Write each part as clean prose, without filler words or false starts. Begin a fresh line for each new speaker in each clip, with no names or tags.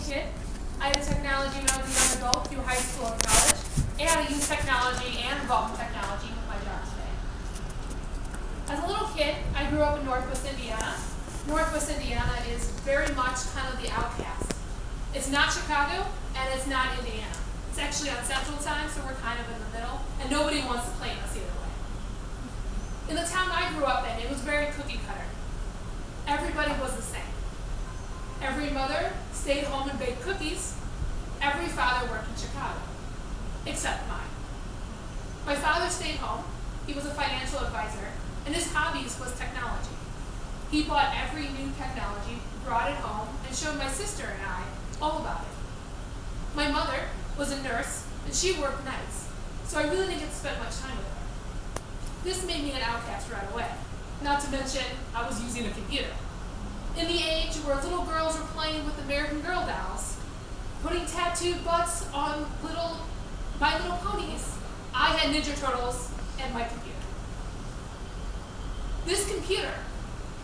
kid. I had technology when I was a young adult through high school and college, and I use technology and involved in technology with my job today. As a little kid, I grew up in Northwest Indiana. Northwest Indiana is very much kind of the outcast. It's not Chicago, and it's not Indiana. It's actually on Central Time, so we're kind of in the middle, and nobody wants to play us either way. In the town I grew up in, it was very cookie cutter. Everybody was the same. Every mother stayed home and baked cookies. Every father worked in Chicago, except mine. My father stayed home. He was a financial advisor, and his hobbies was technology. He bought every new technology, brought it home, and showed my sister and I all about it. My mother was a nurse, and she worked nights, so I really didn't get to spend much time with her. This made me an outcast right away, not to mention I was using a computer. In the age where little girls were playing with American Girl dolls, putting tattooed butts on My Little Ponies, I had Ninja Turtles and my computer. This computer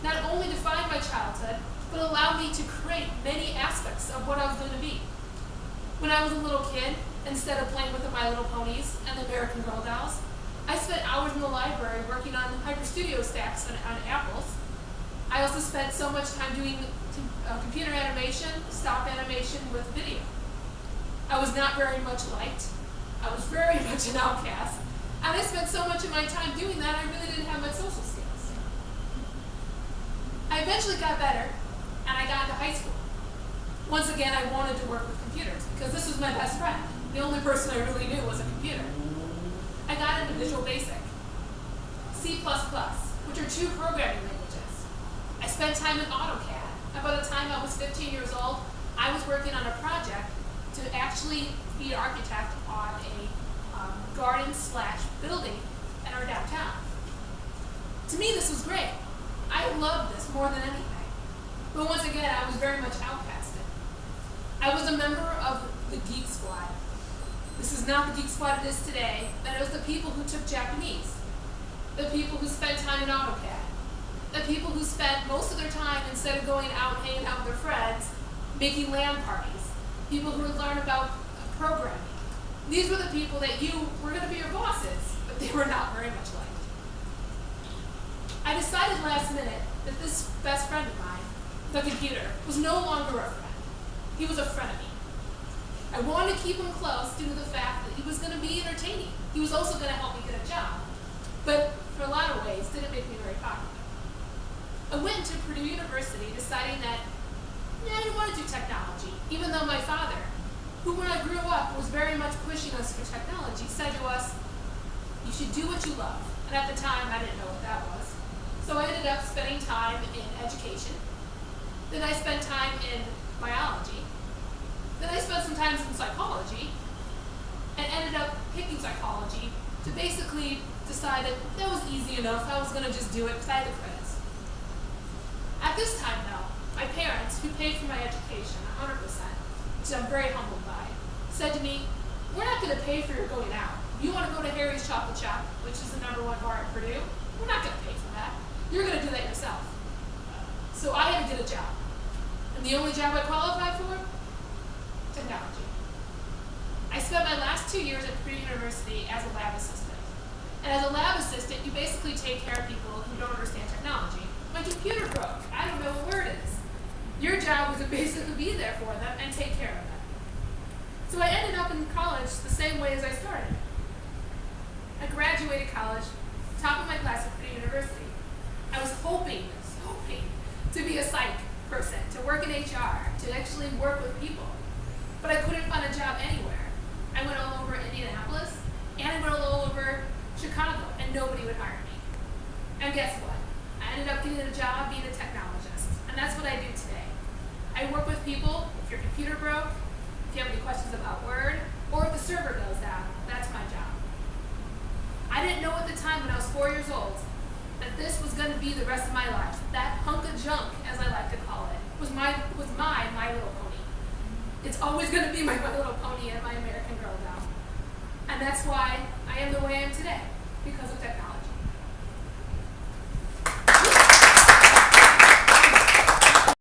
not only defined my childhood, but allowed me to create many aspects of what I was going to be. When I was a little kid, instead of playing with the My Little Ponies and the American Girl dolls, I spent hours in the library working on Hyper Studio stacks on Apples. I also spent so much time doing computer animation, stop animation with video. I was not very much liked. I was very much an outcast. And I spent so much of my time doing that, I really didn't have much social skills. I eventually got better, and I got into high school. Once again, I wanted to work with computers, because this was my best friend. The only person I really knew was a computer. I got into Visual Basic, C++, which are two programming languages. I spent time in AutoCAD, and by the time I was 15 years old, I was working on a project to actually be an architect on a garden/building in our downtown. To me, this was great. I loved this more than anything. But once again, I was very much outcasted. I was a member of the Geek Squad. This is not the Geek Squad it is today, but it was the people who took Japanese, the people who spent time in AutoCAD, the people who spent most of their time, instead of going out and hanging out with their friends, making LAN parties, people who would learn about programming. These were the people that you were going to be your bosses, but they were not very much liked. I decided last minute that this best friend of mine, the computer, was no longer a friend. He was a frenemy. I wanted to keep him close due to the fact that he was going to be entertaining. He was also going to help me get a job, but for a lot of ways, didn't make me very popular. I went to Purdue University deciding that I didn't want to do technology, even though my father, who when I grew up was very much pushing us for technology, said to us, you should do what you love. And at the time, I didn't know what that was. So I ended up spending time in education. Then I spent time in biology. Then I spent some time in psychology, and ended up picking psychology to basically decide that that was easy enough. I was going to just do it because I had the credits. At this time, though, my parents, who paid for my education 100%, which I'm very humbled by, said to me, we're not going to pay for your going out. You want to go to Harry's Chocolate Shop, which is the #1 bar at Purdue? We're not going to pay for that. You're going to do that yourself. So I had to get a job. And the only job I qualified for? Technology. I spent my last 2 years at Purdue University as a lab assistant. And as a lab assistant, you basically take care of people who don't understand technology. My computer broke. I don't know where it is. Your job was to basically be there for them and take care of them. So I ended up in college the same way as I started. I graduated college, top of my class at Purdue University. I was hoping to be a psych person, to work in HR, to actually work with people. But I couldn't find a job anywhere. I went all over Indianapolis, and I went all over Chicago, and nobody would hire me. And guess what? I ended up getting a job being a technologist, and that's what I do today. I work with people. If your computer broke, if you have any questions about Word, or if the server goes down, that's my job. I didn't know at the time when I was 4 years old that this was going to be the rest of my life. That hunk of junk, as I like to call it, was my My Little Pony. It's always going to be my Little Pony and my American Girl doll. And that's why I am the way I am today, because of technology.